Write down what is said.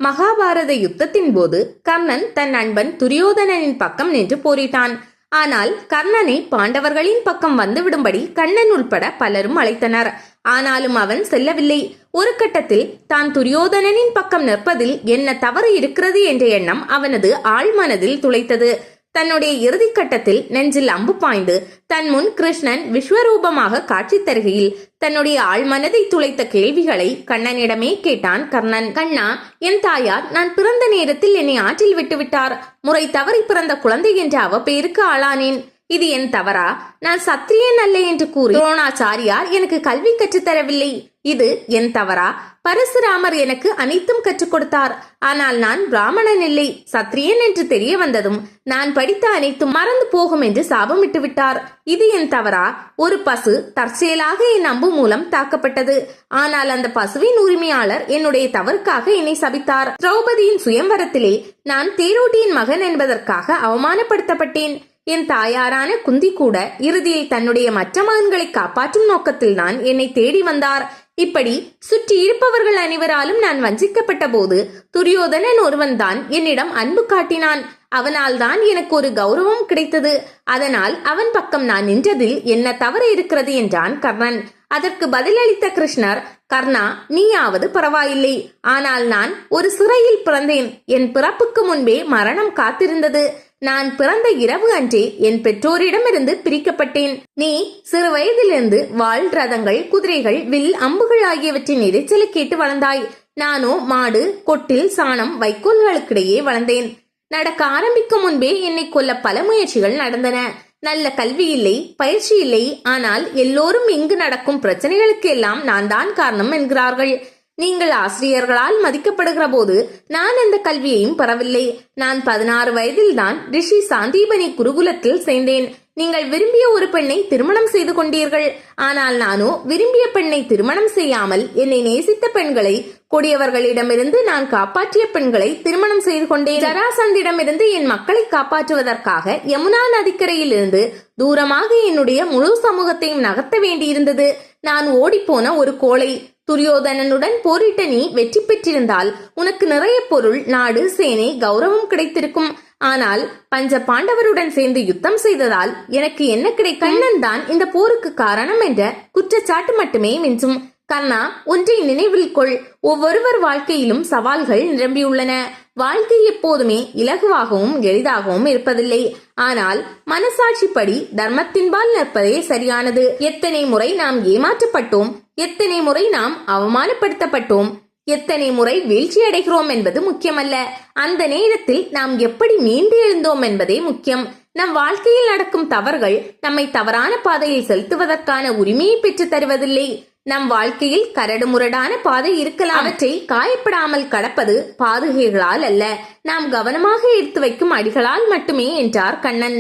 மகாபாரத யுத்தத்தின் போது கர்ணன் தன் நண்பன் துரியோதனனின் பக்கம் நின்று போரிட்டான். ஆனால் கர்ணனை பாண்டவர்களின் பக்கம் வந்துவிடும்படி கண்ணன் உள்பட பலரும் அழைத்தனர். ஆனாலும் அவன் செல்லவில்லை. ஒரு கட்டத்தில் தான் துரியோதனனின் பக்கம் நிற்பதில் என்ன தவறு இருக்கிறது என்ற எண்ணம் அவனது ஆழ்மனதில் துளைத்தது. தன்னுடைய இறுதி கட்டத்தில் நெஞ்சில் அம்பு பாய்ந்து தன் முன் கிருஷ்ணன் விஸ்வரூபமாக காட்சி தருகையில் தன்னுடைய ஆழ்மனதை துளைத்த கேள்விகளை கண்ணனிடமே கேட்டான் கர்ணன். கண்ணா, என் தாயார் நான் பிறந்த நேரத்தில் என்னை ஆற்றில் விட்டுவிட்டார். முறை தவறி பிறந்த குழந்தை என்ற அவப்பேருக்கு ஆளானேன். இது என் தவறா? நான் சத்திரியன் அல்ல என்று கூறி துரோணாச்சாரியார் எனக்கு கல்வி கற்றுத்தரவில்லை. இது என் தவறா? பரசுராமர் எனக்கு அனைத்தும் கற்றுக் கொடுத்தார். ஆனால் நான் பிராமணன் இல்லை, சத்திரியன் என்று தெரிய வந்ததும் நான் படித்த அனைத்தும் மறந்து போகும் என்று சாபமிட்டு விட்டார். இது என் தவறா? ஒரு பசு தற்செயலாக என் அம்பு மூலம் தாக்கப்பட்டது. ஆனால் அந்த பசுவின் உரிமையாளர் என்னுடைய தவறுக்காக என்னை சபித்தார். திரௌபதியின் சுயம்வரத்திலே நான் தேரோட்டியின் மகன் என்பதற்காக அவமானப்படுத்தப்பட்டேன். என் தாயாரான குந்தி கூட இறுதியில் தன்னுடைய மற்ற மகன்களை காப்பாற்றும் நோக்கத்தில் தான் என்னை தேடி வந்தார். இப்படி சுற்றி இருப்பவர்கள் அனைவராலும் நான் வஞ்சிக்கப்பட்ட போது துரியோதனன் ஒருவன் தான் என்னிடம் அன்பு காட்டினான். அவனால் தான் எனக்கு ஒரு கௌரவம் கிடைத்தது. அதனால் அவன் பக்கம் நான் நின்றதில் என்ன தவறு இருக்கிறது என்றான் கர்ணன். அதற்கு பதிலளித்த கிருஷ்ணர், கர்ணா, நீயாவது பரவாயில்லை. ஆனால் நான் ஒரு சிறையில் பிறந்தேன். என் பிறப்புக்கு முன்பே மரணம் காத்திருந்தது. நான் பிறந்த இரவு அன்றே என் பெற்றோரிடமிருந்து பிரிக்கப்பட்டேன். நீ சிறு வயதிலிருந்து வாள், ரதங்கள், குதிரைகள், வில், அம்புகள் ஆகியவற்றின் இறைச்சலை கேட்டு வளர்ந்தாய். நானோ மாடு, கொட்டில், சாணம், வைக்கோல்களுக்கிடையே வளர்ந்தேன். நடக்க ஆரம்பிக்கும் முன்பே என்னை கொல்ல பல முயற்சிகள் நடந்தன. நல்ல கல்வி இல்லை, பயிற்சி இல்லை. ஆனால் எல்லோரும் இங்கு நடக்கும் பிரச்சனைகளுக்கு எல்லாம் நான் தான் காரணம் என்கிறார்கள். நீங்கள் ஆசிரியர்களால் மதிக்கப்படுகிற போது நான் எந்த கல்வியையும் பெறவில்லை. நான் 16 வயதில் தான் ரிஷி சாந்தீபனி குருகுலத்தில் சேர்ந்தேன். நீங்கள் விரும்பிய ஒரு பெண்ணை திருமணம் செய்து கொண்டீர்கள். ஆனால் நானோ விரும்பிய பெண்ணை திருமணம் செய்யாமல் என்னை நேசித்த பெண்களை, கொடியவர்களிடமிருந்து நான் காப்பாற்றிய பெண்களை திருமணம் செய்து கொண்டேன். ஜராசந்திடமிருந்து என் மக்களை காப்பாற்றுவதற்காக யமுனா நதிக்கரையில் இருந்து தூரமாக என்னுடைய முழு சமூகத்தையும் நகர்த்த வேண்டியிருந்தது. நான் ஓடிப்போன ஒரு கோழை. துரியோதனனுடன் போரிட்ட நீ வெற்றி பெற்றிருந்தால் உனக்கு நிறைய பொருள், நாடு, சேனை, கௌரவம் கிடைத்திருக்கும். ஆனால் பஞ்ச பாண்டவருடன் சேர்ந்து யுத்தம் செய்ததால் எனக்கு என்ன கிடைக்கும்? கண்ணன் தான் இந்த போருக்கு காரணம் என்ற குற்றச்சாட்டு மட்டுமே மிஞ்சும். கர்ணா, ஒன்றை நினைவில் கொள். ஒவ்வொருவர் வாழ்க்கையிலும் சவால்கள் நிரம்பியுள்ளன. வாழ்க்கை எப்போதுமே இலகுவாகவும் எளிதாகவும் இருப்பதில்லை. ஆனால் மனசாட்சிப்படி தர்மத்தின்பால் நிற்பதே சரியானது. எத்தனை முறை நாம் ஏமாற்றப்பட்டோம், எத்தனை முறை நாம் அவமானப்படுத்தப்பட்டோம், எத்தனை முறை வீழ்ச்சி அடைகிறோம் என்பது முக்கியமல்ல. அந்த நேரத்தில் நாம் எப்படி மீண்டு எழுந்தோம் என்பதே முக்கியம். நம் வாழ்க்கையில் நடக்கும் தவறுகள் நம்மை தவறான பாதையில் செலுத்துவதற்கான உரிமையை பெற்று தருவதில்லை. நம் வாழ்க்கையில் கரடு முரடான பாதை இருக்கலாம். அவற்றை காயப்படாமல் கடப்பது பாதுகைகளால் அல்ல, நாம் கவனமாக எடுத்து வைக்கும் அடிகளால் மட்டுமே என்றார் கண்ணன்.